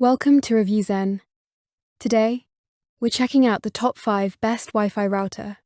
Welcome to ReviewZen. Today, we're checking out the top 5 best Wi-Fi router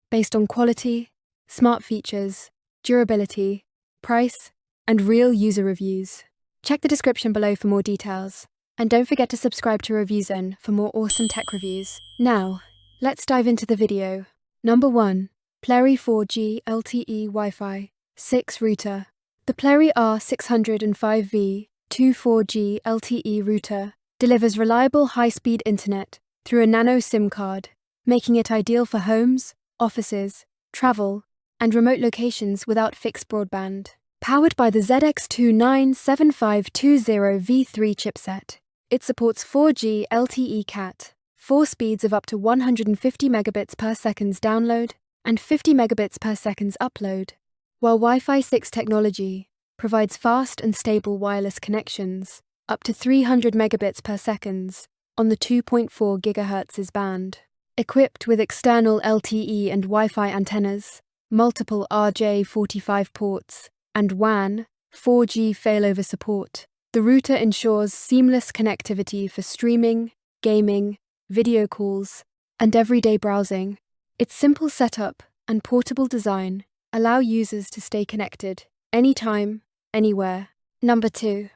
based on quality, smart features, durability, price, and real user reviews. Check the description below for more details, and don't forget to subscribe to ReviewZen for more awesome tech reviews. Now, let's dive into the video. Number 1. Plery 4G LTE Wi-Fi 6 Router. The Plery R605V 4G LTE router delivers reliable high-speed internet through a nano SIM card, making it ideal for homes, offices, travel, and remote locations without fixed broadband. Powered by the ZX297520V3 chipset, it supports 4G LTE CAT, 4 speeds of up to 150 megabits per second download and 50 megabits per second upload, while Wi-Fi 6 technology provides fast and stable wireless connections up to 300 megabits per second on the 2.4 GHz band. Equipped with external LTE and Wi-Fi antennas, multiple RJ45 ports, and WAN 4G failover support, the router ensures seamless connectivity for streaming, gaming, video calls, and everyday browsing. Its simple setup and portable design allow users to stay connected anytime, anywhere. Number 2.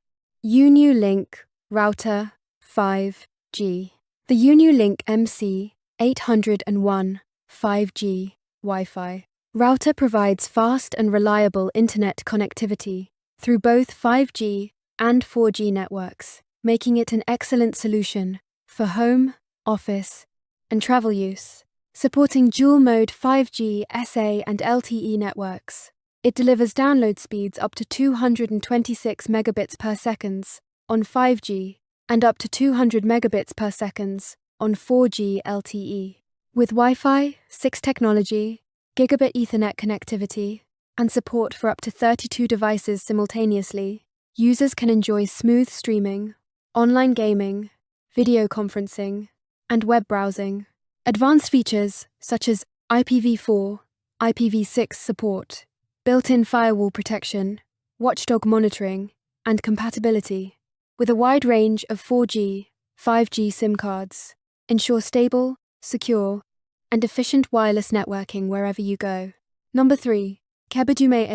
XUNYOU-LINK Router 5G. The XUNYOU-LINK MC801 5G Wi-Fi router provides fast and reliable internet connectivity through both 5G and 4G networks, making it an excellent solution for home, office, and travel use. Supporting dual-mode 5G, SA, and LTE networks, it delivers download speeds up to 226 megabits per second on 5G and up to 200 megabits per second on 4G LTE. With Wi-Fi 6 technology, gigabit Ethernet connectivity, and support for up to 32 devices simultaneously, users can enjoy smooth streaming, online gaming, video conferencing, and web browsing. Advanced features such as IPv4, IPv6 support, built-in firewall protection, watchdog monitoring, and compatibility with a wide range of 4G, 5G SIM cards ensure stable, secure, and efficient wireless networking wherever you go. Number 3. Kebidumei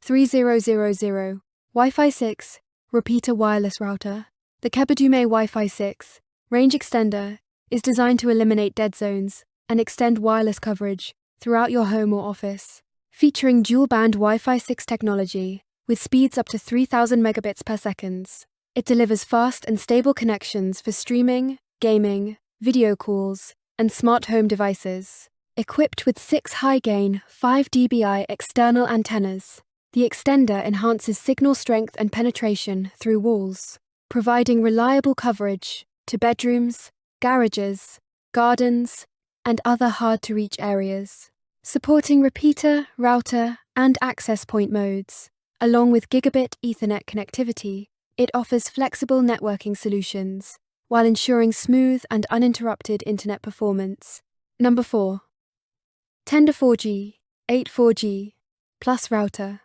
AX3000 Wi-Fi 6 Repeater Wireless Router. The Kebidumei Wi-Fi 6 range extender is designed to eliminate dead zones and extend wireless coverage throughout your home or office. Featuring dual-band Wi-Fi 6 technology with speeds up to 3000 megabits per second, it delivers fast and stable connections for streaming, gaming, video calls, and smart home devices. Equipped with 6 high-gain 5 dBi external antennas, the extender enhances signal strength and penetration through walls, providing reliable coverage to bedrooms, garages, gardens, and other hard-to-reach areas. Supporting repeater, router, and access point modes, along with gigabit Ethernet connectivity, it offers flexible networking solutions while ensuring smooth and uninterrupted internet performance. Number 4. Tenda 4G 8 4G Plus Router.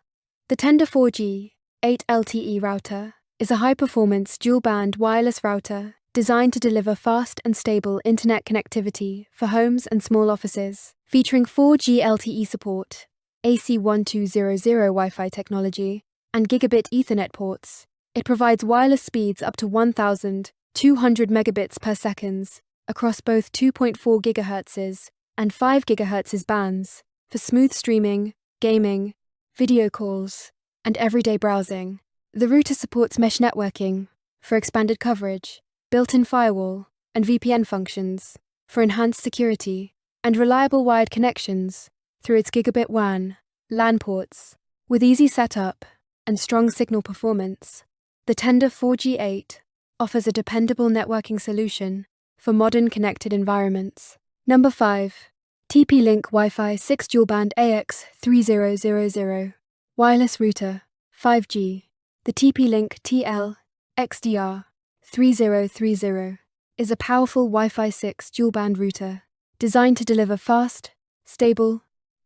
The Tenda 4G 8 LTE router is a high-performance dual-band wireless router designed to deliver fast and stable internet connectivity for homes and small offices. Featuring 4G LTE support, AC1200 Wi-Fi technology, and gigabit Ethernet ports, it provides wireless speeds up to 1,200 megabits per second across both 2.4 GHz and 5 GHz bands for smooth streaming, gaming, video calls, and everyday browsing. The router supports mesh networking for expanded coverage, built-in firewall, and VPN functions for enhanced security, and reliable wired connections through its gigabit WAN, LAN ports. With easy setup and strong signal performance, the Tenda 4G8 offers a dependable networking solution for modern connected environments. Number 5. TP-Link Wi-Fi 6 Dual-Band AX3000 Wireless Router 5G. The TP-Link TL-XDR3030 is a powerful Wi-Fi 6 dual-band router designed to deliver fast, stable,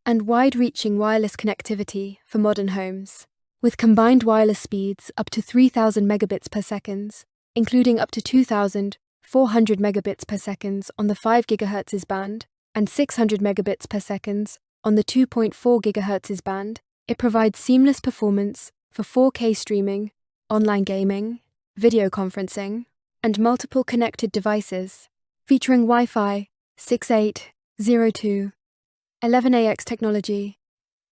and wide-reaching wireless connectivity for modern homes. With combined wireless speeds up to 3000 megabits per second including up to 2,400 megabits per second on the 5 GHz band and 600 megabits per second on the 2.4 GHz band. It provides seamless performance for 4K streaming, online gaming, video conferencing, and multiple connected devices, featuring Wi-Fi 6.802, 11AX technology,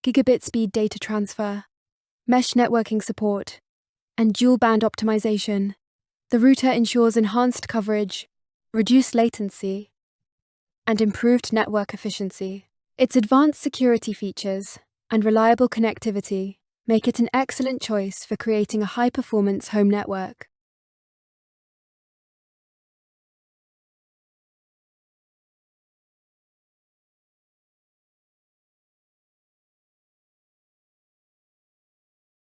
gigabit speed data transfer, mesh networking support, and dual-band optimization. The router ensures enhanced coverage, reduced latency, and improved network efficiency. Its advanced security features and reliable connectivity make it an excellent choice for creating a high-performance home network.